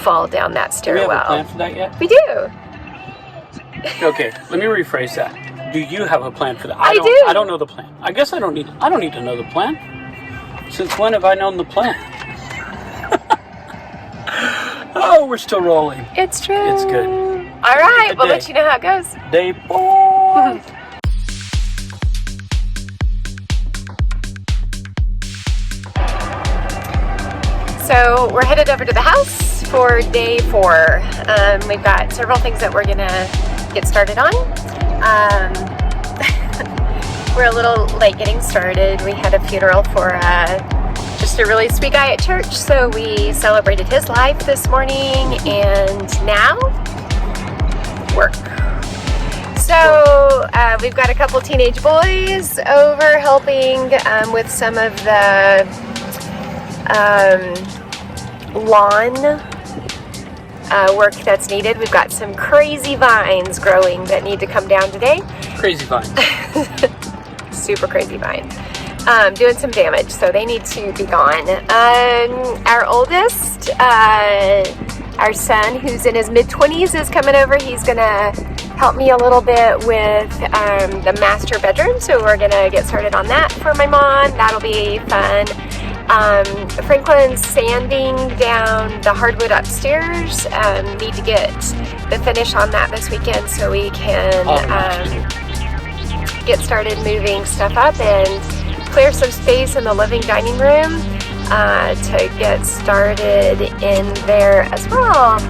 fall down that stairwell. Do we have a plan for that yet? We do. Okay, let me rephrase that. Do you have a plan for that? I do. I don't know the plan. I guess I don't need to know the plan. Since when have I known the plan? Oh, we're still rolling. It's true. It's good. All right, we'll let you know how it goes. Day 4. So we're headed over to the house for day 4. We've got several things that we're gonna get started on. We're a little late getting started. We had a funeral for just a really sweet guy at church, so we celebrated his life this morning, and now work. So we've got a couple teenage boys over helping with some of the lawn work that's needed. We've got some crazy vines growing that need to come down today. Crazy vines. Super crazy vines. Doing some damage, so they need to be gone. Our oldest, our son, who's in his mid-20s, is coming over. He's gonna help me a little bit with the master bedroom, so we're gonna get started on that for my mom. That'll be fun. Franklin's sanding down the hardwood upstairs. Need to get the finish on that this weekend so we can get started moving stuff up and clear some space in the living dining room to get started in there as well.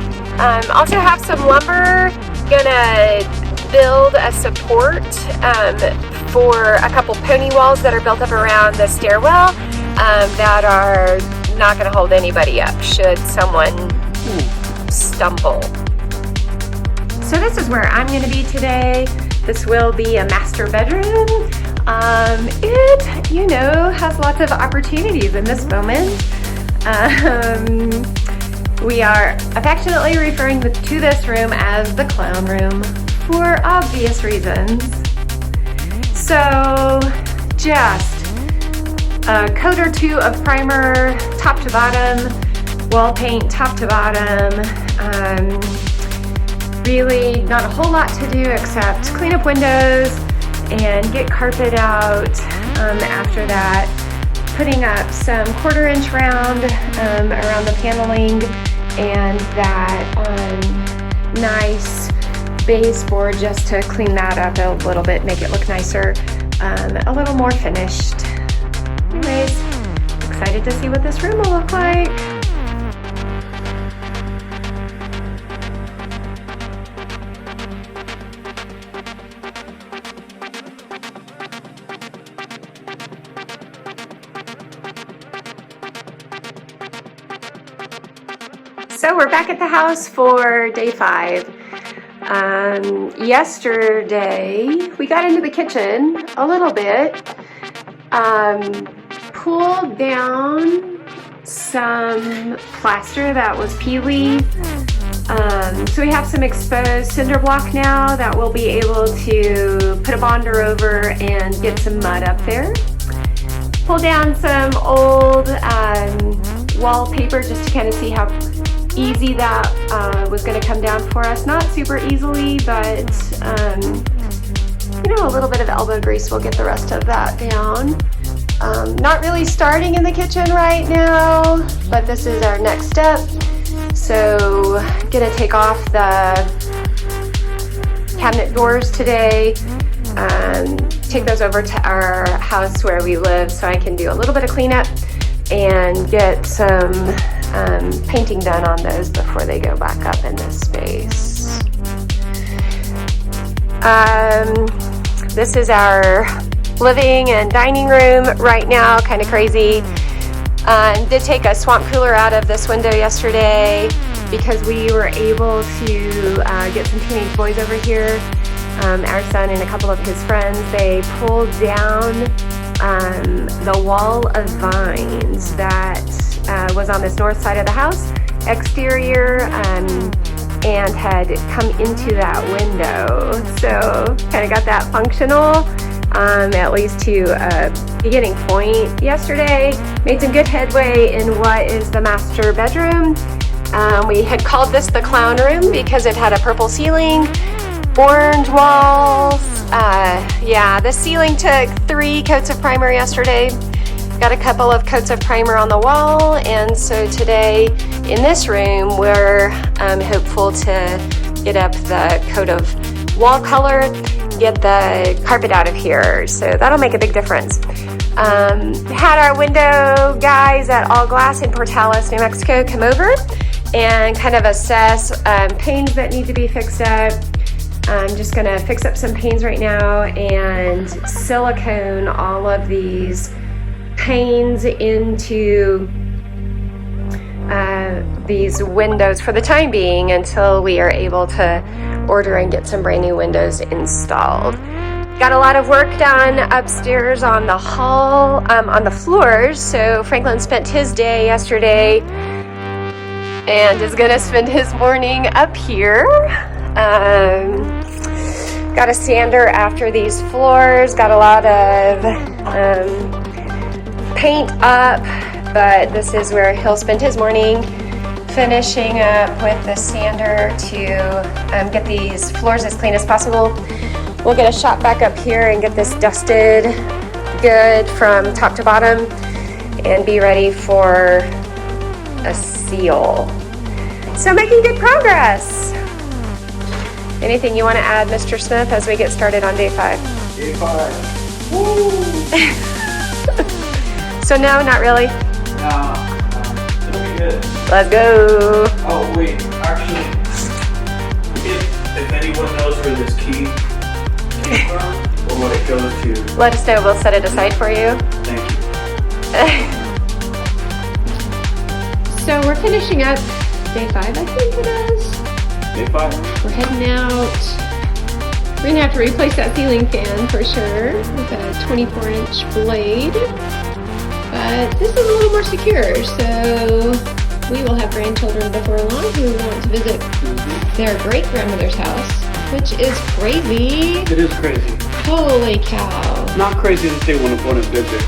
Also have some lumber. Gonna build a support for a couple pony walls that are built up around the stairwell that are not going to hold anybody up should someone stumble. So this is where I'm going to be today. This will be a master bedroom. It, you know, has lots of opportunities in this moment. We are affectionately referring to this room as the clown room for obvious reasons. So just a coat or two of primer top to bottom, wall paint top to bottom. Really not a whole lot to do except clean up windows and get carpet out. After that, putting up some 1/4 inch round around the paneling and that nice baseboard just to clean that up a little bit, make it look nicer, a little more finished. Anyways, excited to see what this room will look like. So we're back at the house for day 5. Yesterday we got into the kitchen a little bit, pulled down some plaster that was peely. So we have some exposed cinder block now that we'll be able to put a bonder over and get some mud up there. Pull down some old wallpaper just to kind of see how easy that was going to come down for us. Not super easily, but you know, a little bit of elbow grease will get the rest of that down. Not really starting in the kitchen right now, but this is our next step. So gonna take off the cabinet doors today, take those over to our house where we live so I can do a little bit of cleanup and get some painting done on those before they go back up in this space. This is our living and dining room right now, kind of crazy. Did take a swamp cooler out of this window yesterday because we were able to get some teenage boys over here. Our son and a couple of his friends, they pulled down the wall of vines that was on this north side of the house, exterior, and had come into that window. So kind of got that functional, at least to a beginning point yesterday. Made some good headway in what is the master bedroom. We had called this the clown room because it had a purple ceiling, orange walls. Yeah, the ceiling took 3 coats of primer yesterday. Got a couple of coats of primer on the wall, and so today in this room we're hopeful to get up the coat of wall color, get the carpet out of here, so that'll make a big difference. Had our window guys at All Glass in Portales, New Mexico come over and kind of assess panes that need to be fixed up. I'm just gonna fix up some panes right now and silicone all of these panes into these windows for the time being until we are able to order and get some brand new windows installed. Got a lot of work done upstairs on the hall, on the floors. So Franklin spent his day yesterday and is gonna spend his morning up here. Got a sander after these floors, got a lot of paint up, but this is where he'll spend his morning, finishing up with the sander to get these floors as clean as possible. We'll get a shot back up here and get this dusted good from top to bottom and be ready for a seal. So making good progress. Anything you want to add, Mr. Smith, as we get started on day 5? Day 5. Woo! So no, not really? No, it'll be good. Let's go. Oh wait, actually, if anyone knows where this key came from or what it goes to, Let us know. We'll set it aside for you. thank you. So we're finishing up day 5, I think it is. Day 5. We're heading out. We're gonna have to replace that ceiling fan for sure with a 24-inch blade. But this is a little more secure, so we will have grandchildren before long who want to visit their great-grandmother's house, which is crazy. It is crazy. Holy cow. Not crazy that they want to visit.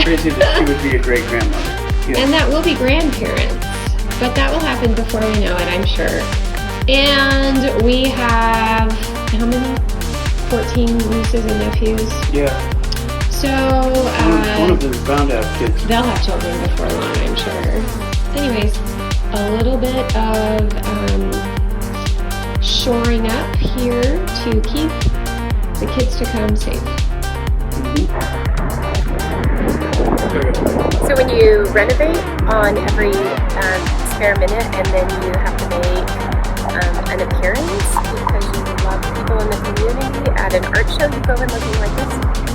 Crazy that she would be a great grandmother. Yeah. And that will be grandparents, but that will happen before we know it, I'm sure. And we have, how many? 14 nieces and nephews. Yeah. So, One of them is bound to have kids. they'll have children before long, I'm sure. Anyways, a little bit of shoring up here to keep the kids to come safe. So when you renovate on every spare minute and then you have to make an appearance because you love people in the community at an art show, you go in looking like this.